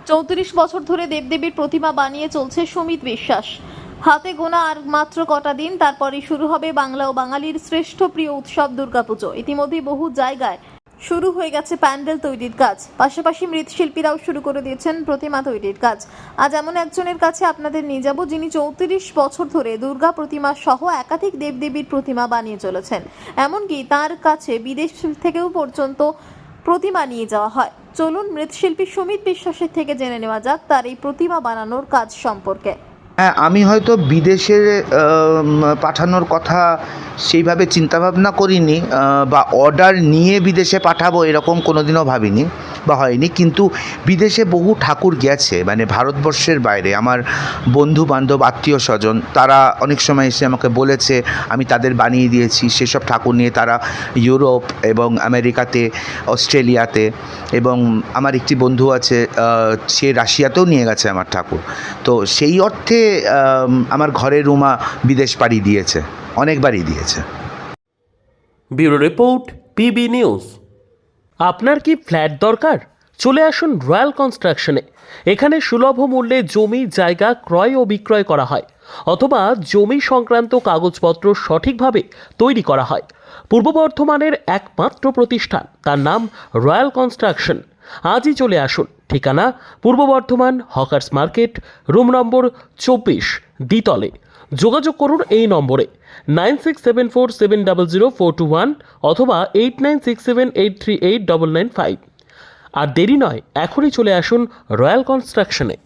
34 বছর ধরে দেবদেবীর প্রতিমা বানিয়ে চলছে সুমিত বিশ্বাস। হাতে গোনা আর মাত্র কটা দিন, তারপরেই শুরু হবে বাংলা ও বাঙালির শ্রেষ্ঠ প্রিয় উৎসব দুর্গাপুজো। ইতিমধ্যেই বহু জায়গায় শুরু হয়ে গেছে প্যান্ডেল তৈরির কাজ, পাশাপাশি মৃৎশিল্পীরাও শুরু করে দিয়েছেন প্রতিমা তৈরির কাজ। আজ এমন একজনের কাছে আপনাদের নিয়ে যাব, যিনি 34 বছর ধরে দুর্গা প্রতিমা সহ একাধিক দেবদেবীর প্রতিমা বানিয়ে চলেছেন। এমনকি তার কাছে বিদেশ থেকেও পর্যন্ত প্রতিমা নিয়ে যাওয়া হয়। চলুন মৃৎশিল্পী সুমিত বিশ্বাসের থেকে জেনে নেওয়া যাক তার এই প্রতিমা বানানোর কাজ সম্পর্কে। হ্যাঁ, আমি হয়তো বিদেশে পাঠানোর কথা সেইভাবে চিন্তাভাবনা করিনি, বা অর্ডার নিয়ে বিদেশে পাঠাবো এরকম কোনোদিনও ভাবিনি বা হয়নি। কিন্তু বিদেশে বহু ঠাকুর গেছে, মানে ভারতবর্ষের বাইরে আমার বন্ধু বান্ধব আত্মীয় স্বজন তারা অনেক সময় এসে আমাকে বলেছে, আমি তাদের বানিয়ে দিয়েছি। সেসব ঠাকুর নিয়ে তারা ইউরোপ এবং আমেরিকাতে, অস্ট্রেলিয়াতে, এবং আমার একটি বন্ধু আছে সে রাশিয়াতেও নিয়ে গেছে আমার ঠাকুর। তো সেই অর্থে আমার ঘরের রুমা বিদেশ পাড়ি দিয়েছে, অনেকবারই দিয়েছে। Bureau report, PB news. আপনার কি ফ্ল্যাট দরকার? চলে আসুন রয়্যাল কনস্ট্রাকশনে। এখানে সুলভ মূল্যে জমি জায়গা ক্রয় ও বিক্রয় করা হয়, অথবা জমি সংক্রান্ত কাগজপত্র সঠিকভাবে তৈরি করা হয়। পূর্ব বর্ধমানের একমাত্র প্রতিষ্ঠান, তার নাম রয়্যাল কনস্ট্রাকশন। আজই চলে আসুন। ঠিকানা পূর্ব Bardhaman hawkers market, room number 24, দ্বিতলে। যোগাযোগ করুন এই নম্বরে 9674700421 অথবা 8967838995। আর দেরি নয়, এখনই চলে আসুন রয়্যাল কনস্ট্রাকশনে।